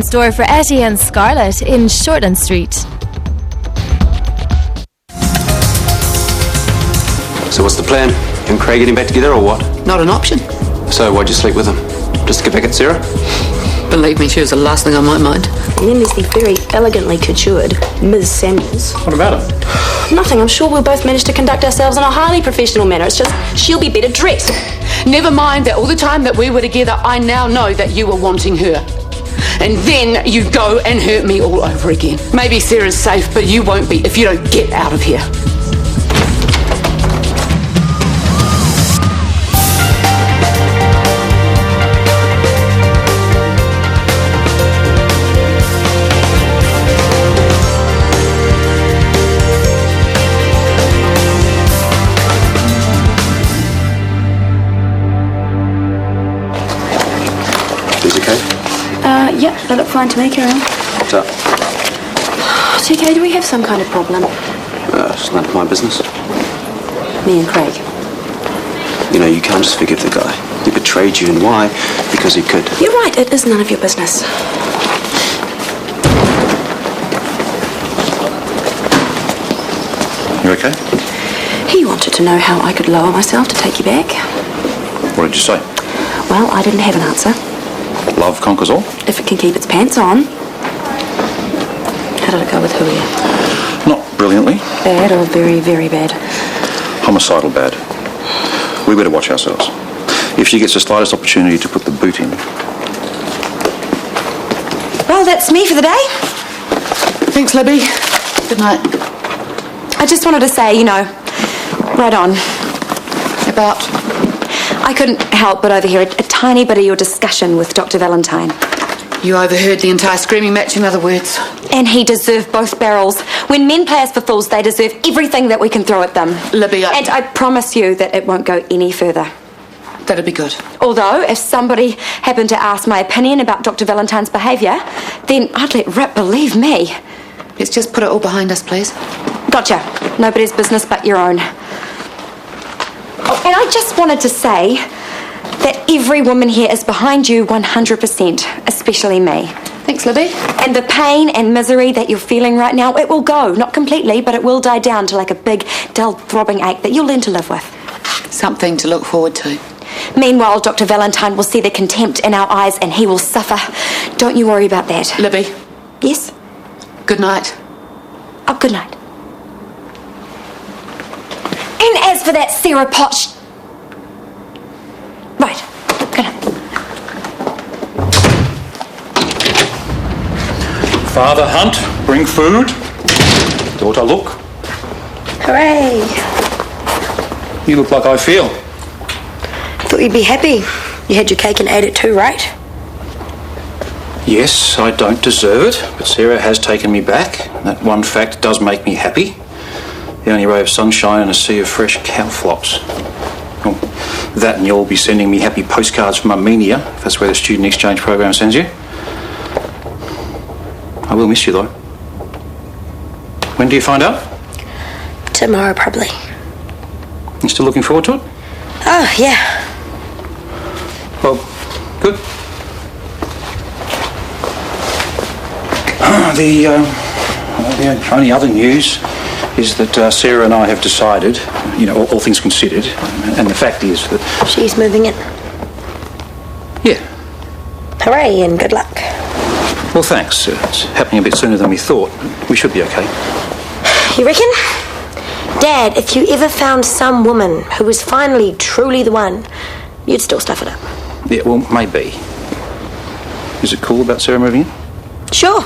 store for Etty and Scarlett in Shortland Street. So what's the plan? You and Craig getting back together or what? Not an option. So why'd you sleep with him? Just to get back at Sarah? Believe me, she was the last thing on my mind. And then there's the very elegantly coutured Ms. Samuels. What about him? Nothing. I'm sure we'll both manage to conduct ourselves in a highly professional manner. It's just she'll be better dressed. Never mind that all the time that we were together, I now know that you were wanting her. And then you go and hurt me all over again. Maybe Sarah's safe, but you won't be if you don't get out of here. Yeah, that looked fine to me, Karen. What's up? TK, do we have some kind of problem? It's none of my business. Me and Craig. You know, you can't just forgive the guy. He betrayed you, and why? Because he could. You're right, it is none of your business. You okay? He wanted to know how I could lower myself to take you back. What did you say? Well, I didn't have an answer. Love conquers all? If it can keep its pants on. How did it go with Huia? Not brilliantly. Bad or very, very bad? Homicidal bad. We better watch ourselves. If she gets the slightest opportunity to put the boot in. Well, that's me for the day. Thanks, Libby. Good night. I just wanted to say, right on. About? I couldn't help but overhear a tiny bit of your discussion with Dr. Valentine. You overheard the entire screaming match, in other words. And he deserved both barrels. When men play us for fools, they deserve everything that we can throw at them. Libby, And I promise you that it won't go any further. That'd be good. Although, if somebody happened to ask my opinion about Dr. Valentine's behaviour, then I'd let rip, believe me. Let's just put it all behind us, please. Gotcha. Nobody's business but your own. Oh, and I just wanted to say that every woman here is behind you 100%, especially me. Thanks, Libby. And the pain and misery that you're feeling right now, it will go. Not completely, but it will die down to like a big, dull, throbbing ache that you'll learn to live with. Something to look forward to. Meanwhile, Dr. Valentine will see the contempt in our eyes and he will suffer. Don't you worry about that. Libby. Yes? Good night. Oh, good night. And as for that Sarah Potch... Right. Good night. Father Hunt, bring food. Daughter, look. Hooray! You look like I feel. Thought you'd be happy. You had your cake and ate it too, right? Yes, I don't deserve it, but Sarah has taken me back. That one fact does make me happy. The only ray of sunshine in a sea of fresh cow flops. Well, that and you'll be sending me happy postcards from Armenia, if that's where the student exchange program sends you. I will miss you, though. When do you find out? Tomorrow, probably. You still looking forward to it? Oh, yeah. Well, good. The only other news is that Sarah and I have decided, all things considered, and the fact is that... She's moving in. Yeah. Hooray and good luck. Well, thanks. It's happening a bit sooner than we thought. We should be okay. You reckon? Dad, if you ever found some woman who was finally truly the one, you'd still stuff it up. Yeah, well, maybe. Is it cool about Sarah moving in? Sure.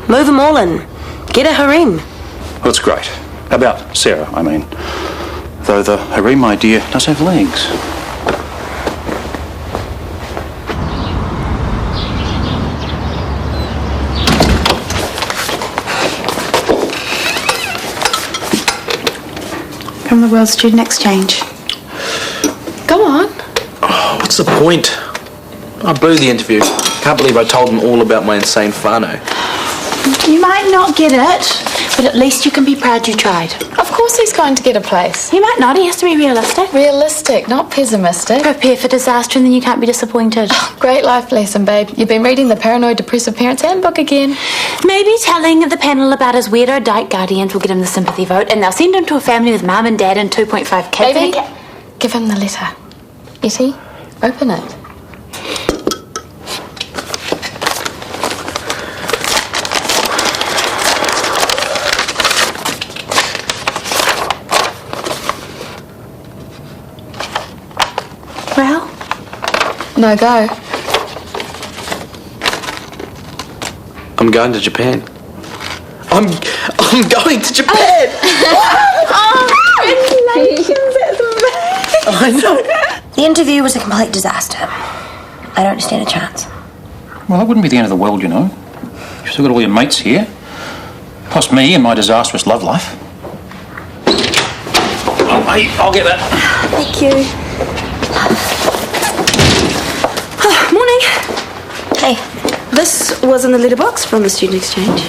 Move them all in. Get a harem. Well, it's great. About Sarah, I mean. Though the harem idea does have legs. From the World Student Exchange. Go on. Oh, what's the point? I blew the interview. Can't believe I told them all about my insane whānau. You might not get it, but at least you can be proud you tried. Of course course he's going to get a place. He might not. He has to be realistic. Realistic, not pessimistic. Prepare for disaster and then you can't be disappointed. Great life lesson, babe. You've been reading the Paranoid Depressive Parents Handbook again. Maybe telling the panel about his weirdo dyke guardians will get him the sympathy vote, and they'll send him to a family with mum and dad and 2.5 kids. Baby, give him the letter. Etty, open it. Well? No go. I'm going to Japan. I'm going to Japan! I know. The interview was a complete disaster. I don't stand a chance. Well, that wouldn't be the end of the world, you know. You've still got all your mates here. Plus me and my disastrous love life. Oh, hey, I'll get that. Thank you. Oh, morning. Hey. This was in the letterbox from the student exchange.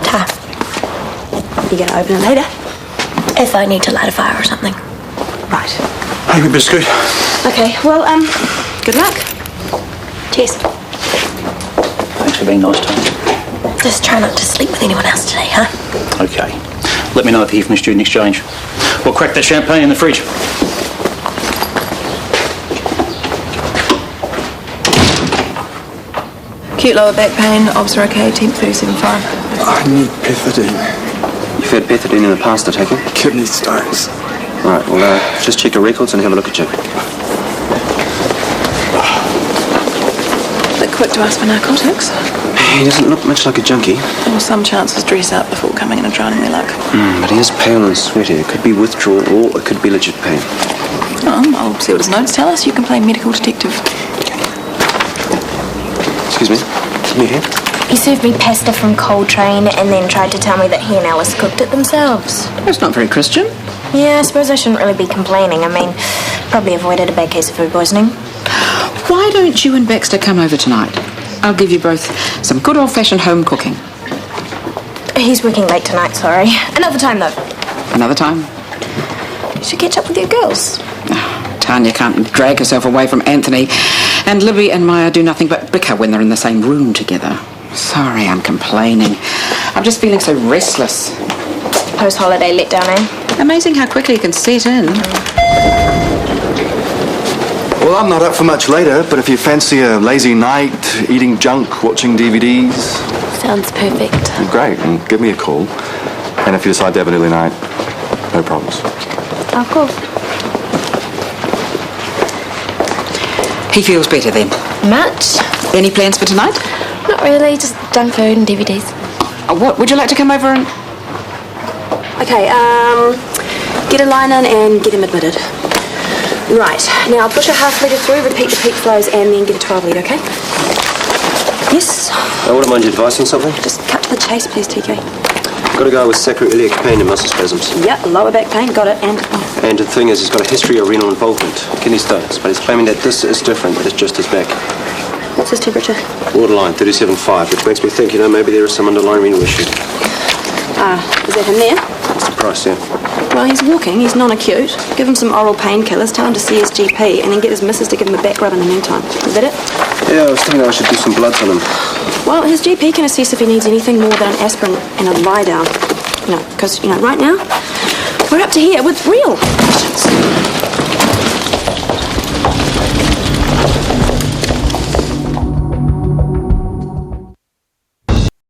Ta. You gonna open it later? If I need to light a fire or something. Right. Hey, we better scoot. Okay, well, good luck. Cheers. Thanks for being nice to me. Just try not to sleep with anyone else today, huh? Okay. Let me know if you hear from the student exchange. We'll crack that champagne in the fridge. Acute lower back pain, obs are okay, temp 37.5. I need pethidine. You've had pethidine in the past, I take it? Kidney stones. All right, well, just check your records and have a look at you. Bit quick to ask for narcotics. He doesn't look much like a junkie. Or some chances dress up before coming in and trying their luck. But he is pale and sweaty. It could be withdrawal or it could be legit pain. Oh, I'll see what his notes tell us. You can play medical detective. Excuse me, come here. He served me pasta from Coltrane and then tried to tell me that he and Alice cooked it themselves. That's not very Christian. Yeah, I suppose I shouldn't really be complaining. I mean, probably avoided a bad case of food poisoning. Why don't you and Baxter come over tonight? I'll give you both some good old-fashioned home cooking. He's working late tonight, sorry. Another time, though. Another time? You should catch up with your girls. Tanya can't drag herself away from Anthony, and Libby and Maya do nothing but bicker when they're in the same room together. Sorry, I'm complaining. I'm just feeling so restless. Post-holiday letdown, eh? Amazing how quickly you can set in. Well, I'm not up for much later, but if you fancy a lazy night, eating junk, watching DVDs... Sounds perfect. Great, and give me a call. And if you decide to have an early night, no problems. Of course. He feels better then. Much. Any plans for tonight? Not really, just junk food and DVDs. What, would you like to come over and... Okay, get a line in and get him admitted. Right, now push a half litre through, repeat the peak flows, and then get a 12 litre, okay? Yes? I wouldn't mind you advising something. Just cut to the chase, please, TK. Got a guy with sacroiliac pain and muscle spasms. Yep, lower back pain, got it, and... And the thing is, he's got a history of renal involvement, kidney stones, but he's claiming that this is different, it's just his back. What's his temperature? Borderline, 37.5, which makes me think, maybe there is some underlying renal issue. Is that him there? That's the price, yeah. Well, he's walking, he's non-acute. Give him some oral painkillers, tell him to see his GP, and then get his missus to give him a back rub in the meantime. Is that it? Yeah, I was thinking I should do some bloods on him. Well, his GP can assess if he needs anything more than an aspirin and a lie-down. Because, right now, we're up to here with real patients.